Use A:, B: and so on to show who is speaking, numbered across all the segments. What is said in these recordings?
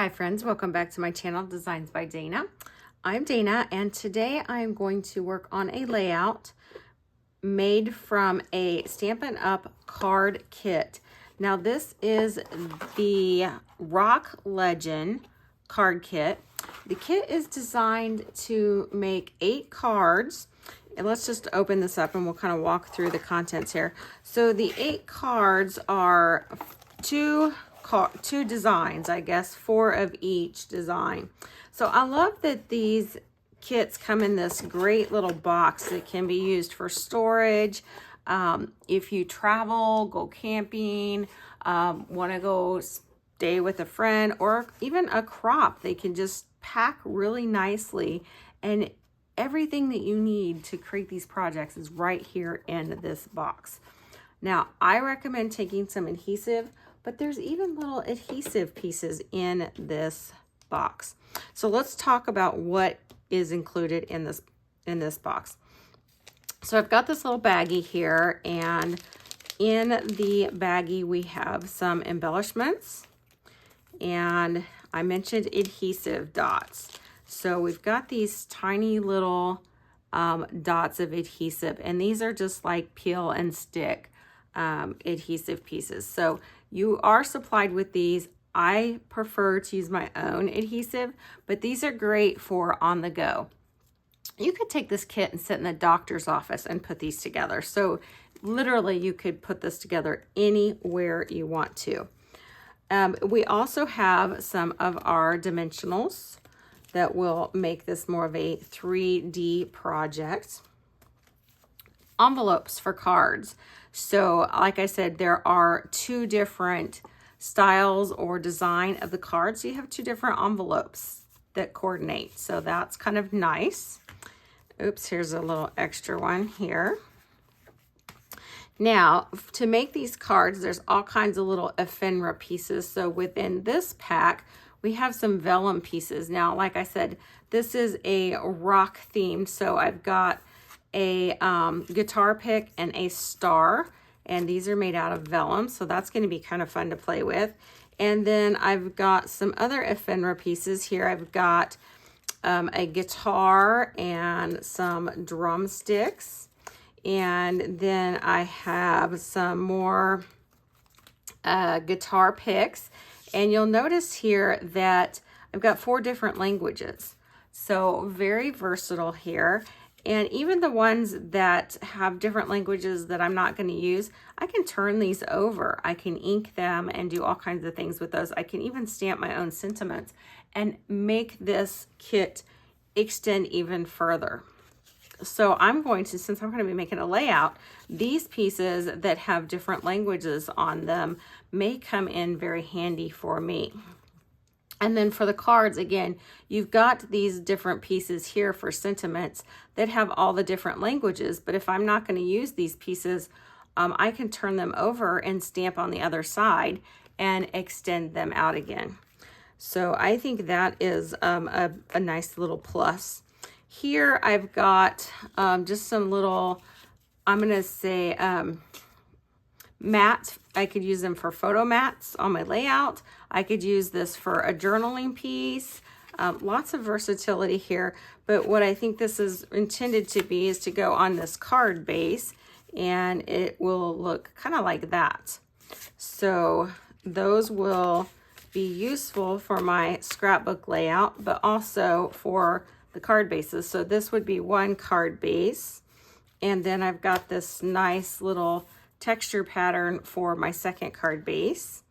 A: Hi friends, welcome back to my channel, Designs by Dana. I'm Dana, and today I'm going to work on a layout made from a Stampin' Up card kit. Now this is the Rock Legend card kit. The kit is designed to make 8 cards. And let's just open this up and we'll kind of walk through the contents here. So the 8 cards are two designs, I guess, 4 of each design. So I love that these kits come in this great little box that can be used for storage. If you travel, go camping, want to go stay with a friend, or even a crop, they can just pack really nicely, and everything that you need to create these projects is right here in this box. Now, I recommend taking some adhesive, but there's even little adhesive pieces in this box. So let's talk about what is included in this box. So I've got this little baggie here, and in the baggie we have some embellishments, and I mentioned adhesive dots. So we've got these tiny little dots of adhesive, and these are just like peel and stick adhesive pieces. So you are supplied with these. I prefer to use my own adhesive, but these are great for on the go. You could take this kit and sit in the doctor's office and put these together. So literally you could put this together anywhere you want to. We also have some of our dimensionals that will make this more of a 3D project. Envelopes for cards. So like I said, there are 2 different styles or design of the cards. So you have 2 different envelopes that coordinate. So that's kind of nice. Oops, here's a little extra one here. Now, to make these cards, there's all kinds of little ephemera pieces. So within this pack, we have some vellum pieces. Now, like I said, this is a rock themed. So I've got a guitar pick and a star, and these are made out of vellum, so that's going to be kind of fun to play with. And then I've got some other ephemera pieces here. I've got a guitar and some drumsticks, and then I have some more guitar picks. And you'll notice here that I've got 4 different languages, so very versatile here. And even the ones that have different languages that I'm not going to use, I can turn these over. I can ink them and do all kinds of things with those. I can even stamp my own sentiments and make this kit extend even further. So I'm going to, since I'm going to be making a layout, these pieces that have different languages on them may come in very handy for me. And then for the cards, again, you've got these different pieces here for sentiments that have all the different languages. But if I'm not going to use these pieces, I can turn them over and stamp on the other side and extend them out again. So I think that is a nice little plus. Here I've got just some little, I'm going to say, mats. I could use them for photo mats on my layout. I could use this for a journaling piece. Lots of versatility here, but what I think this is intended to be is to go on this card base, and it will look kind of like that. So those will be useful for my scrapbook layout, but also for the card bases. So this would be one card base, and then I've got this nice little texture pattern for my second card base.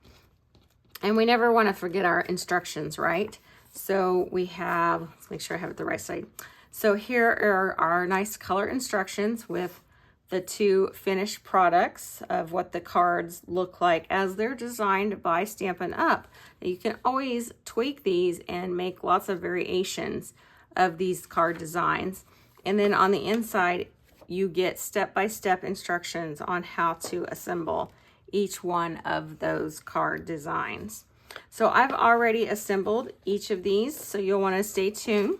A: And we never want to forget our instructions, right? So we have, let's make sure I have it the right side. So here are our nice color instructions with the 2 finished products of what the cards look like as they're designed by Stampin' Up. You can always tweak these and make lots of variations of these card designs. And then on the inside, you get step-by-step instructions on how to assemble each one of those card designs. So I've already assembled each of these, so you'll want to stay tuned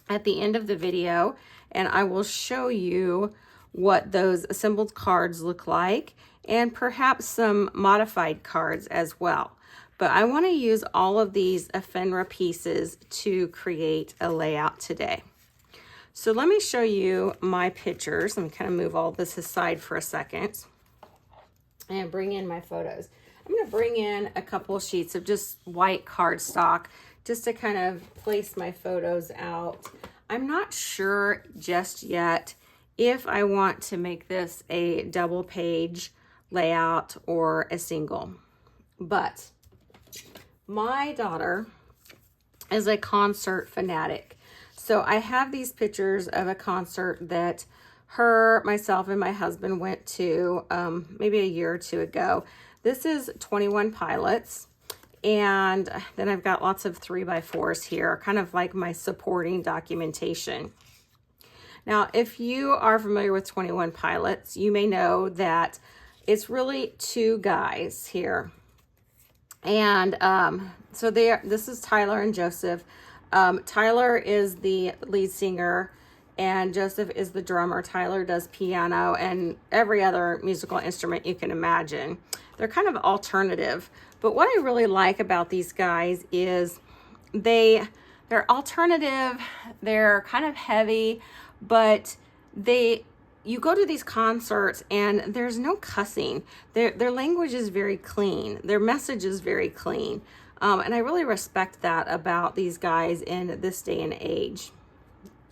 A: at the end of the video, and I will show you what those assembled cards look like, and perhaps some modified cards as well. but I want to use all of these ephemera pieces to create a layout today. So let me show you my pictures. Let me kind of move all this aside for a second and bring in my photos. I'm going to bring in a couple of sheets of just white cardstock just to kind of place my photos out. I'm not sure just yet if I want to make this a double page layout or a single, but my daughter is a concert fanatic. So I have these pictures of a concert that her, myself, and my husband went to maybe a year or two ago. This is 21 Pilots. And then I've got lots of 3x4s here, kind of like my supporting documentation. Now, if you are familiar with 21 Pilots, you may know that it's really two guys here. And so this is Tyler and Joseph. Tyler is the lead singer and Joseph is the drummer. Tyler does piano and every other musical instrument you can imagine. They're kind of alternative. But what I really like about these guys is they're alternative, they're kind of heavy, but you go to these concerts and there's no cussing. Their language is very clean. Their message is very clean. And I really respect that about these guys in this day and age.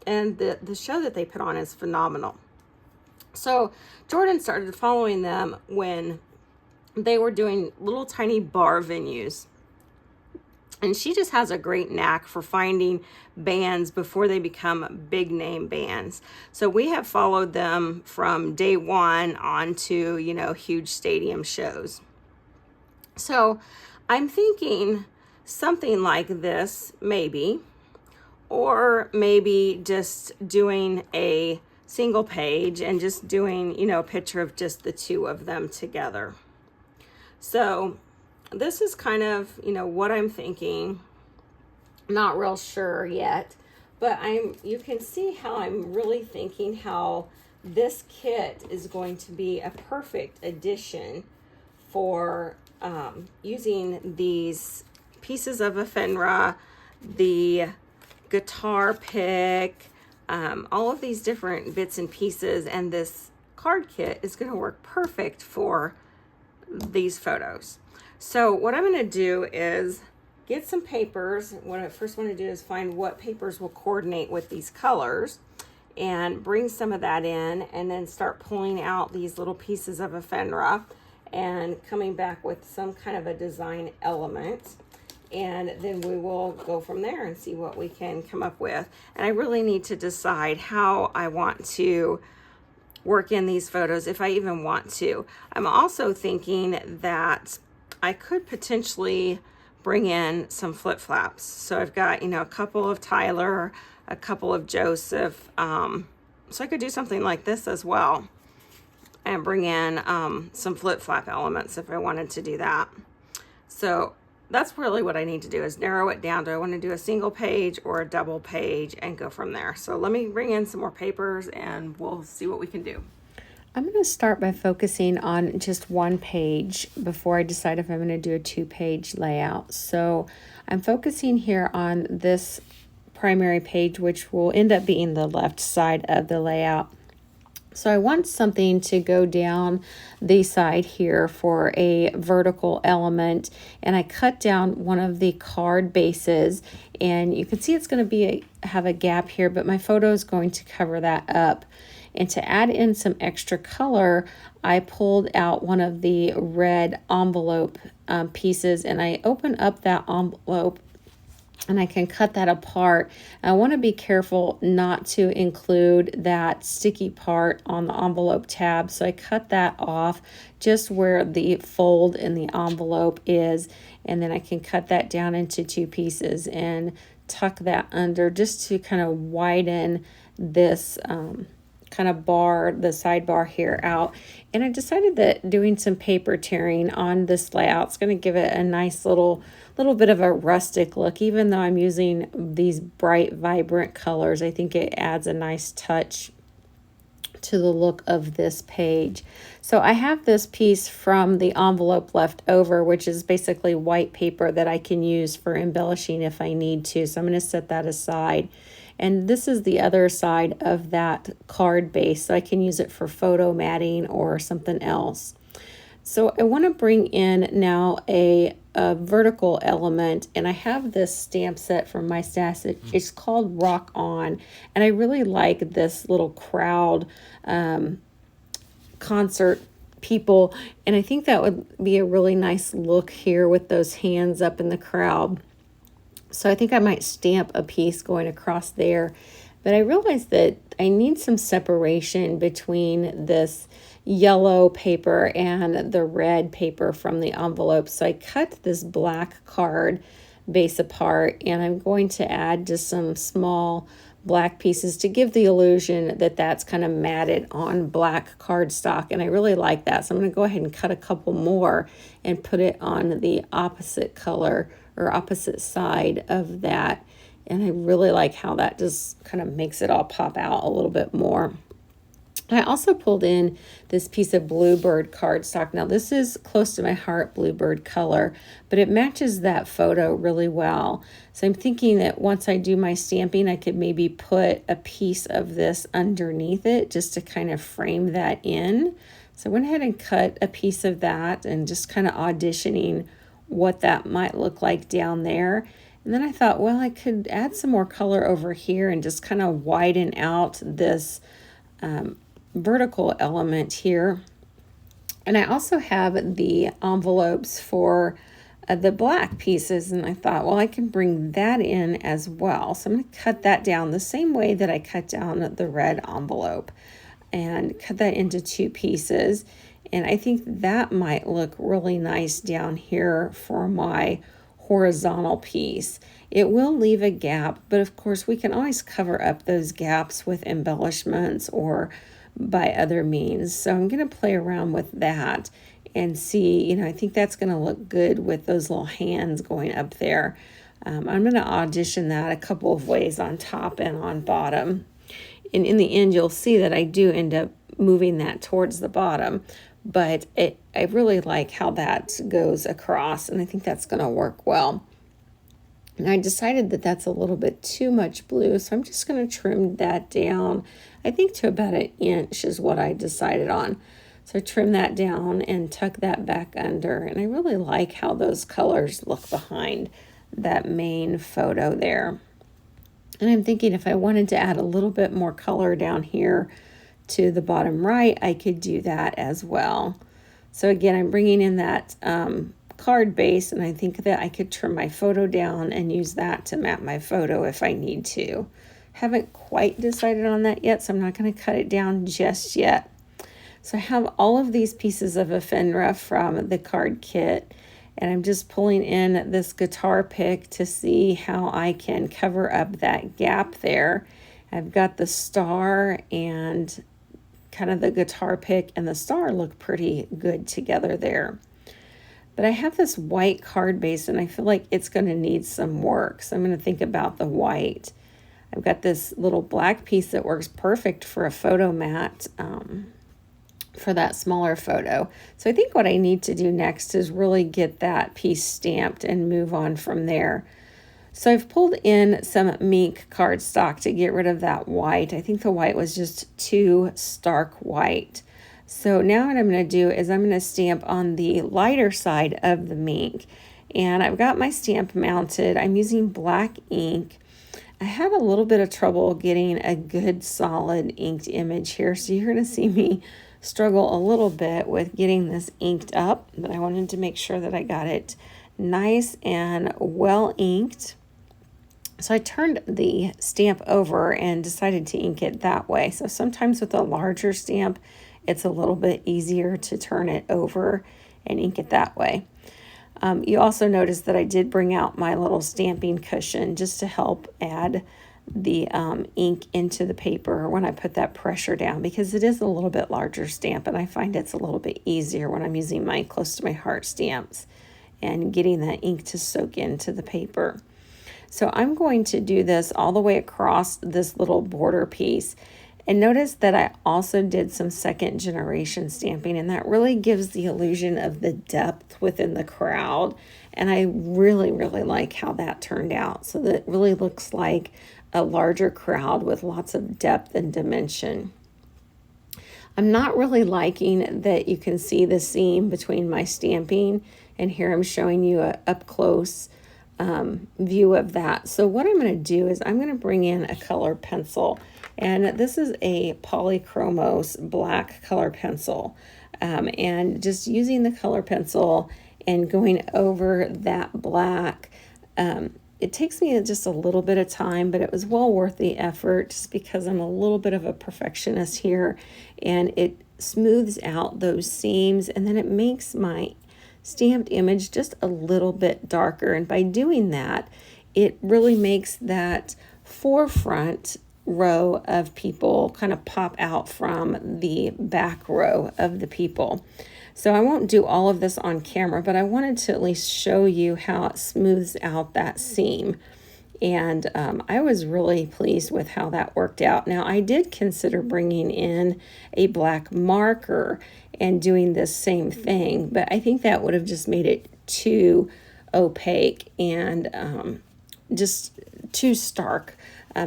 A: And the show that they put on is phenomenal. So Jordan started following them when they were doing little tiny bar venues. And she just has a great knack for finding bands before they become big name bands. So we have followed them from day one on to, huge stadium shows. So I'm thinking something like this, maybe, or maybe just doing a single page and just doing, a picture of just the two of them together. So this is kind of, what I'm thinking. Not real sure yet, but you can see how I'm really thinking how this kit is going to be a perfect addition for using these pieces of ephemera, the guitar pick, all of these different bits and pieces, and this card kit is going to work perfect for these photos. So what I'm going to do is get some papers. What I first want to do is find what papers will coordinate with these colors and bring some of that in, and then start pulling out these little pieces of ephemera and coming back with some kind of a design element. And then we will go from there and see what we can come up with. And I really need to decide how I want to work in these photos, if I even want to. I'm also thinking that I could potentially bring in some flip-flops. So I've got, a couple of Tyler, a couple of Joseph. So I could do something like this as well and bring in some flip-flop elements if I wanted to do that. So that's really what I need to do, is narrow it down. Do I want to do a single page or a double page, and go from there. So let me bring in some more papers and we'll see what we can do. I'm going to start by focusing on just one page before I decide if I'm going to do a 2-page layout. So I'm focusing here on this primary page, which will end up being the left side of the layout. So I want something to go down the side here for a vertical element, and I cut down one of the card bases, and you can see it's going to have a gap here, but my photo is going to cover that up. And to add in some extra color, I pulled out one of the red envelope pieces, and I open up that envelope and I can cut that apart. I want to be careful not to include that sticky part on the envelope tab. So I cut that off just where the fold in the envelope is. And then I can cut that down into 2 pieces and tuck that under just to kind of widen this kind of bar, the sidebar here out. And I decided that doing some paper tearing on this layout is going to give it a nice little bit of a rustic look. Even though I'm using these bright, vibrant colors, I think it adds a nice touch to the look of this page. So I have this piece from the envelope left over, which is basically white paper that I can use for embellishing if I need to. So I'm going to set that aside. And this is the other side of that card base, so I can use it for photo matting or something else. So I want to bring in now a vertical element, and I have this stamp set from my stash. It's called Rock On, and I really like this little crowd concert people, and I think that would be a really nice look here with those hands up in the crowd. So I think I might stamp a piece going across there, but I realized that I need some separation between this yellow paper and the red paper from the envelope. So I cut this black card base apart, and I'm going to add just some small black pieces to give the illusion that that's kind of matted on black cardstock, and I really like that. So I'm going to go ahead and cut a couple more and put it on the opposite color or opposite side of that, and I really like how that just kind of makes it all pop out a little bit more. I also pulled in this piece of bluebird cardstock. Now this is close to my heart bluebird color, but it matches that photo really well. So I'm thinking that once I do my stamping, I could maybe put a piece of this underneath it just to kind of frame that in. So I went ahead and cut a piece of that and just kind of auditioning what that might look like down there. And then I thought, well, I could add some more color over here and just kind of widen out this vertical element here. And I also have the envelopes for the black pieces, and I thought, well, I can bring that in as well. So I'm going to cut that down the same way that I cut down the red envelope and cut that into two pieces. And I think that might look really nice down here for my horizontal piece. It will leave a gap, but of course we can always cover up those gaps with embellishments or by other means. So I'm going to play around with that and see, I think that's going to look good with those little hands going up there. I'm going to audition that a couple of ways on top and on bottom. And in the end, you'll see that I do end up moving that towards the bottom, but I really like how that goes across, and I think that's going to work well. And I decided that that's a little bit too much blue, so I'm just going to trim that down. I think to about 1 inch is what I decided on. So trim that down and tuck that back under. And I really like how those colors look behind that main photo there. And I'm thinking if I wanted to add a little bit more color down here to the bottom right, I could do that as well. So again, I'm bringing in that card base, and I think that I could trim my photo down and use that to map my photo if I need to. Haven't quite decided on that yet, so I'm not going to cut it down just yet. So I have all of these pieces of ephemera from the card kit, and I'm just pulling in this guitar pick to see how I can cover up that gap there. I've got the star and kind of the guitar pick and the star look pretty good together there. But I have this white card base, and I feel like it's going to need some work. So I'm going to think about the white. I've got this little black piece that works perfect for a photo mat for that smaller photo. So I think what I need to do next is really get that piece stamped and move on from there. So I've pulled in some mink cardstock to get rid of that white. I think the white was just too stark white. So now what I'm going to do is I'm going to stamp on the lighter side of the mink. And I've got my stamp mounted. I'm using black ink. I had a little bit of trouble getting a good solid inked image here. So you're going to see me struggle a little bit with getting this inked up. But I wanted to make sure that I got it nice and well inked. So I turned the stamp over and decided to ink it that way. So sometimes with a larger stamp, it's a little bit easier to turn it over and ink it that way. You also notice that I did bring out my little stamping cushion just to help add the ink into the paper when I put that pressure down, because it is a little bit larger stamp, and I find it's a little bit easier when I'm using my close to my heart stamps and getting that ink to soak into the paper. So I'm going to do this all the way across this little border piece. And notice that I also did some second generation stamping, and that really gives the illusion of the depth within the crowd. And I really, really like how that turned out. So that really looks like a larger crowd with lots of depth and dimension. I'm not really liking that you can see the seam between my stamping, and here I'm showing you a up close view of that. So what I'm going to do is I'm going to bring in a color pencil, and this is a Polychromos black color pencil, and just using the color pencil and going over that black. It takes me just a little bit of time, but it was well worth the effort just because I'm a little bit of a perfectionist here, and it smooths out those seams, and then it makes my stamped image just a little bit darker. And by doing that, it really makes that forefront row of people kind of pop out from the back row of the people. So I won't do all of this on camera, but I wanted to at least show you how it smooths out that seam. And I was really pleased with how that worked out. Now, I did consider bringing in a black marker and doing this same thing, but I think that would have just made it too opaque and just too stark.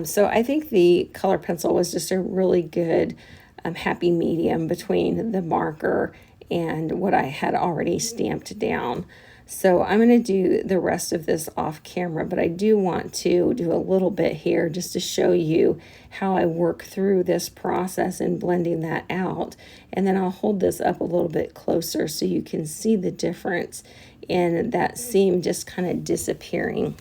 A: So I think the color pencil was just a really good happy medium between the marker and what I had already stamped down. So I'm going to do the rest of this off camera, but I do want to do a little bit here just to show you how I work through this process and blending that out. And then I'll hold this up a little bit closer so you can see the difference in that seam just kind of disappearing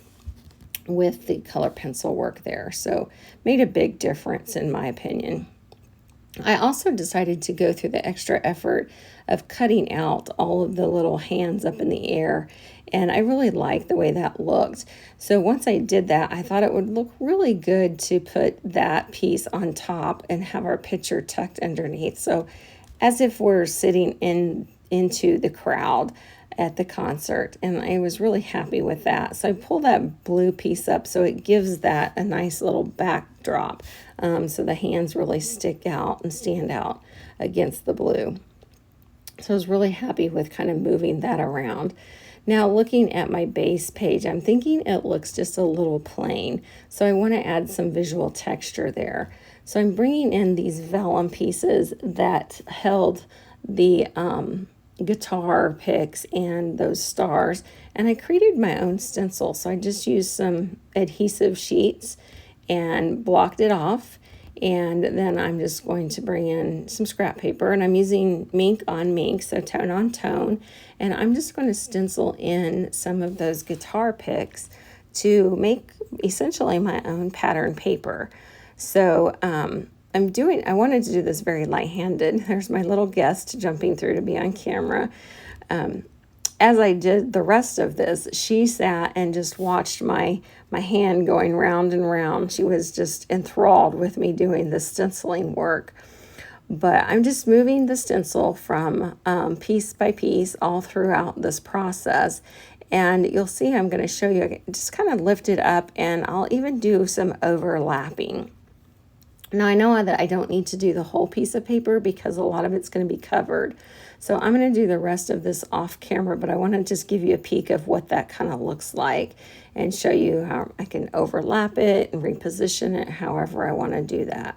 A: with the color pencil work there. So made a big difference in my opinion. I also decided to go through the extra effort of cutting out all of the little hands up in the air, and I really liked the way that looked. So once I did that, I thought it would look really good to put that piece on top and have our picture tucked underneath. So as if we're sitting into the crowd at the concert, and I was really happy with that. So I pull that blue piece up so it gives that a nice little backdrop, so the hands really stick out and stand out against the blue. So I was really happy with kind of moving that around. Now looking at my base page, I'm thinking it looks just a little plain, so I want to add some visual texture there. So I'm bringing in these vellum pieces that held the guitar picks and those stars, and I created my own stencil. So I just used some adhesive sheets and blocked it off, and then I'm just going to bring in some scrap paper, and I'm using mink on mink, so tone on tone, and I'm just going to stencil in some of those guitar picks to make essentially my own pattern paper. So I wanted to do this very light-handed. There's my little guest jumping through to be on camera. As I did the rest of this, she sat and just watched my hand going round and round. She was just enthralled with me doing the stenciling work. But I'm just moving the stencil from piece by piece all throughout this process. And you'll see I'm going to show you, I just kind of lift it up, and I'll even do some overlapping. Now I know that I don't need to do the whole piece of paper because a lot of it's going to be covered. So I'm going to do the rest of this off camera, but I want to just give you a peek of what that kind of looks like and show you how I can overlap it and reposition it however I want to do that.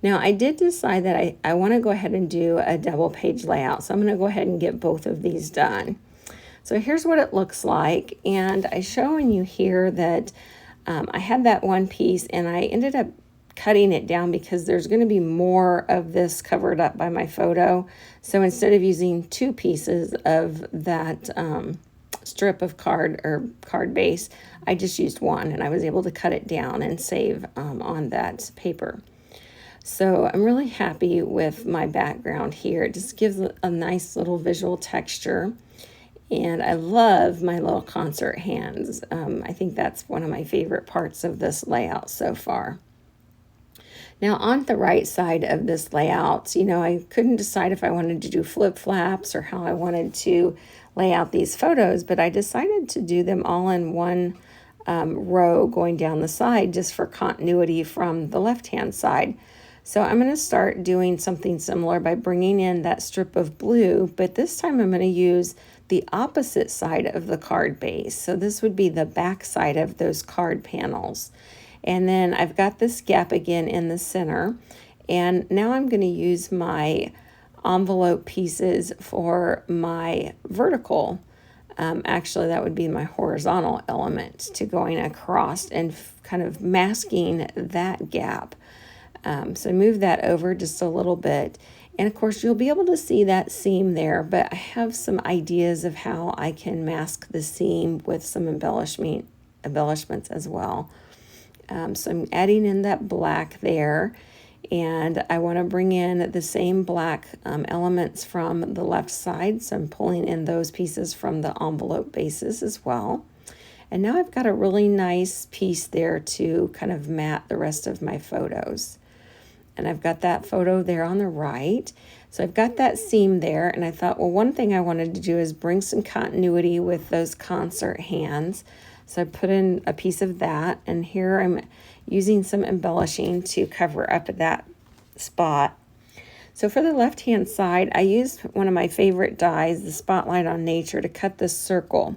A: Now I did decide that I want to go ahead and do a double page layout. So I'm going to go ahead and get both of these done. So here's what it looks like, and I'm showing you here that I had that one piece and I ended up cutting it down because there's going to be more of this covered up by my photo. So instead of using two pieces of that strip of card base, I just used one, and I was able to cut it down and save on that paper. So I'm really happy with my background here. It just gives a nice little visual texture. And I love my little concert hands. I think that's one of my favorite parts of this layout so far. Now on the right side of this layout, I couldn't decide if I wanted to do flip flaps or how I wanted to lay out these photos, but I decided to do them all in one row going down the side just for continuity from the left-hand side. So I'm going to start doing something similar by bringing in that strip of blue, but this time I'm going to use the opposite side of the card base. So this would be the back side of those card panels. And then I've got this gap again in the center. And now I'm going to use my envelope pieces for my vertical. Actually, that would be my horizontal element to going across and kind of masking that gap. So move that over just a little bit. And of course, you'll be able to see that seam there, but I have some ideas of how I can mask the seam with some embellishments as well. So I'm adding in that black there, and I want to bring in the same black elements from the left side. So I'm pulling in those pieces from the envelope bases as well. And now I've got a really nice piece there to kind of mat the rest of my photos. And I've got that photo there on the right. So I've got that seam there, and I thought, well, one thing I wanted to do is bring some continuity with those concert hands. So I put in a piece of that, and here I'm using some embellishing to cover up that spot. So for the left-hand side, I used one of my favorite dies, the Spotlight on Nature, to cut this circle.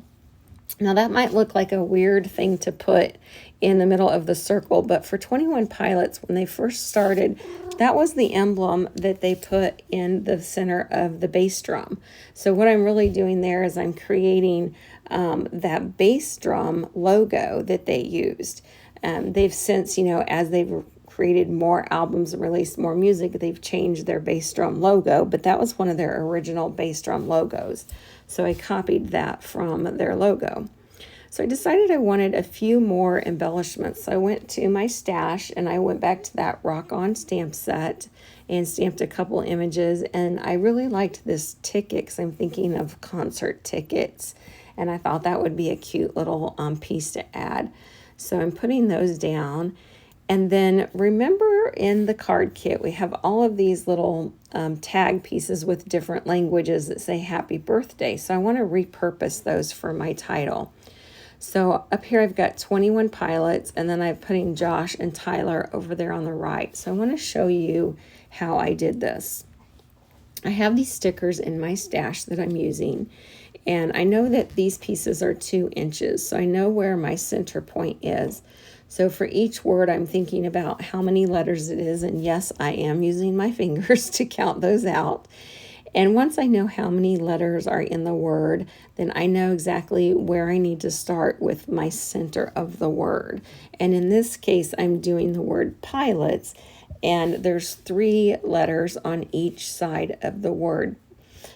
A: Now that might look like a weird thing to put in the middle of the circle, but for 21 Pilots, when they first started, that was the emblem that they put in the center of the bass drum. So what I'm really doing there is I'm creating that bass drum logo that they used. They've since, as they've created more albums and released more music, they've changed their bass drum logo, but that was one of their original bass drum logos. So I copied that from their logo. So I decided I wanted a few more embellishments. So I went to my stash and I went back to that Rock On stamp set and stamped a couple images. And I really liked this ticket because I'm thinking of concert tickets. And I thought that would be a cute little piece to add. So I'm putting those down. And then remember in the card kit, we have all of these little tag pieces with different languages that say happy birthday. So I want to repurpose those for my title. So up here I've got 21 Pilots, and then I'm putting Josh and Tyler over there on the right. So I want to show you how I did this. I have these stickers in my stash that I'm using, and I know that these pieces are 2 inches, so I know where my center point is. So for each word, I'm thinking about how many letters it is, and yes, I am using my fingers to count those out. And once I know how many letters are in the word, then I know exactly where I need to start with my center of the word. And in this case, I'm doing the word pilots, and there's 3 letters on each side of the word.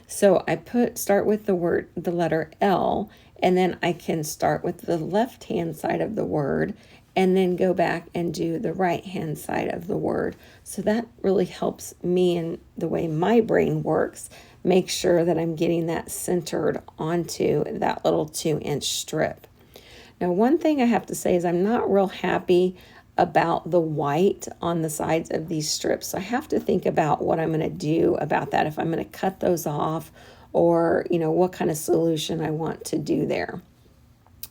A: So I start with the letter L, and then I can start with the left-hand side of the word and then go back and do the right-hand side of the word. So that really helps me in the way my brain works, make sure that I'm getting that centered onto that little 2-inch strip. Now, one thing I have to say is I'm not real happy about the white on the sides of these strips. So I have to think about what I'm going to do about that, if I'm going to cut those off or, what kind of solution I want to do there.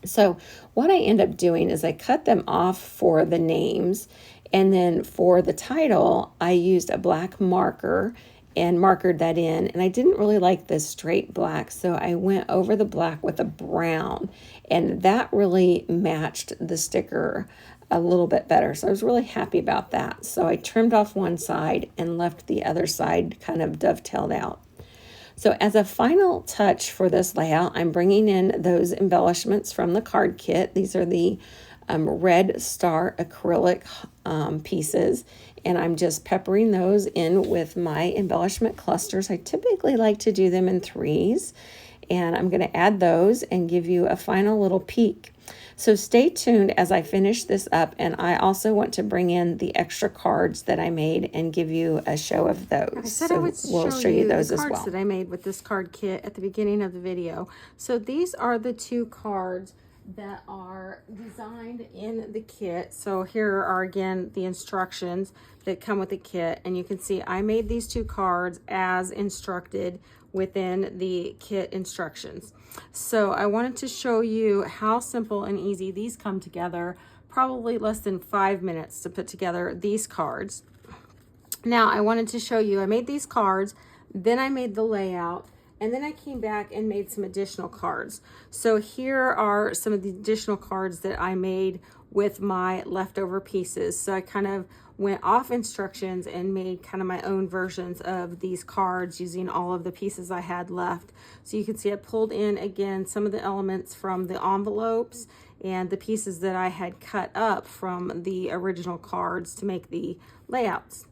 A: So what I end up doing is I cut them off for the names, and then for the title, I used a black marker and markered that in, and I didn't really like this straight black, so I went over the black with a brown, and that really matched the sticker a little bit better. So I was really happy about that. So I trimmed off one side and left the other side kind of dovetailed out. So as a final touch for this layout, I'm bringing in those embellishments from the card kit. These are the red star acrylic pieces, and I'm just peppering those in with my embellishment clusters. I typically like to do them in 3s, and I'm going to add those and give you a final little peek. So stay tuned as I finish this up, and I also want to bring in the extra cards that I made and give you a show of those.
B: I said I would show you those the cards that I made with this card kit at the beginning of the video. So these are the 2 cards that are designed in the kit. So here are again the instructions that come with the kit, and you can see I made these 2 cards as instructed within the kit instructions. So I wanted to show you how simple and easy these come together. Probably less than 5 minutes to put together these cards. Now I wanted to show you, I made these cards, then I made the layout, and then I came back and made some additional cards. So here are some of the additional cards that I made with my leftover pieces. So I kind of went off instructions and made kind of my own versions of these cards using all of the pieces I had left. So you can see I pulled in again some of the elements from the envelopes and the pieces that I had cut up from the original cards to make the layouts.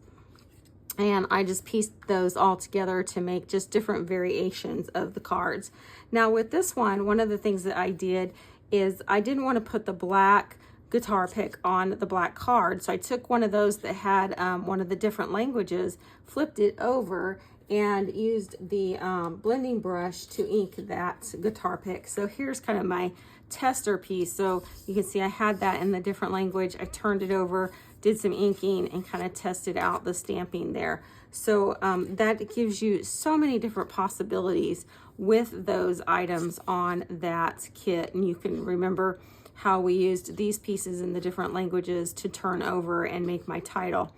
B: And I just pieced those all together to make just different variations of the cards. Now with this one of the things that I did is I didn't want to put the black guitar pick on the black card. So I took one of those that had one of the different languages, flipped it over, and used the blending brush to ink that guitar pick. So here's kind of my tester piece. So you can see I had that in the different language. I turned it over, did some inking, and kind of tested out the stamping there. So that gives you so many different possibilities with those items on that kit. And you can remember how we used these pieces in the different languages to turn over and make my title.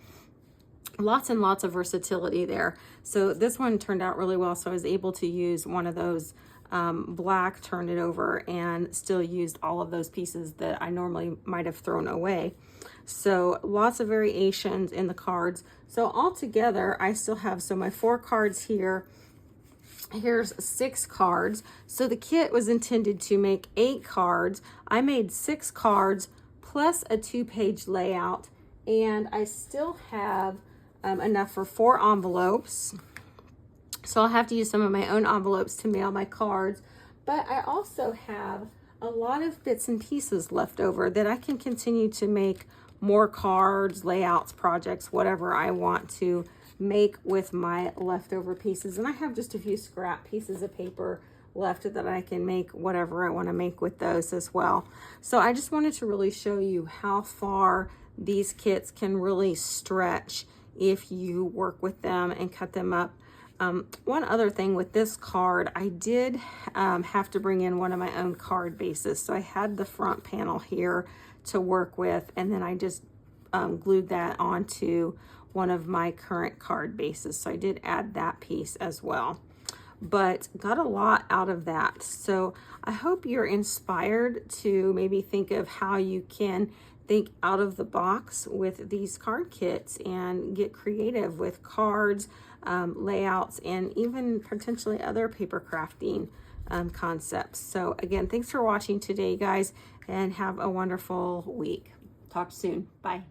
B: Lots and lots of versatility there. So this one turned out really well. So I was able to use one of those black, turned it over, and still used all of those pieces that I normally might have thrown away. So lots of variations in the cards. So all together, I still have, so my 4 cards here. Here's 6 cards. So the kit was intended to make 8 cards. I made 6 cards plus a 2-page layout, and I still have enough for 4 envelopes. So I'll have to use some of my own envelopes to mail my cards, but I also have a lot of bits and pieces left over that I can continue to make more cards, layouts, projects, whatever I want to make with my leftover pieces. And I have just a few scrap pieces of paper left that I can make whatever I want to make with those as well. So I just wanted to really show you how far these kits can really stretch if you work with them and cut them up. One other thing with this card, I did have to bring in one of my own card bases. So I had the front panel here to work with, and then I just glued that onto one of my current card bases. So I did add that piece as well, but got a lot out of that. So I hope you're inspired to maybe think of how you can think out of the box with these card kits and get creative with cards, layouts, and even potentially other paper crafting concepts. So again, thanks for watching today, guys, and have a wonderful week. Talk soon. Bye.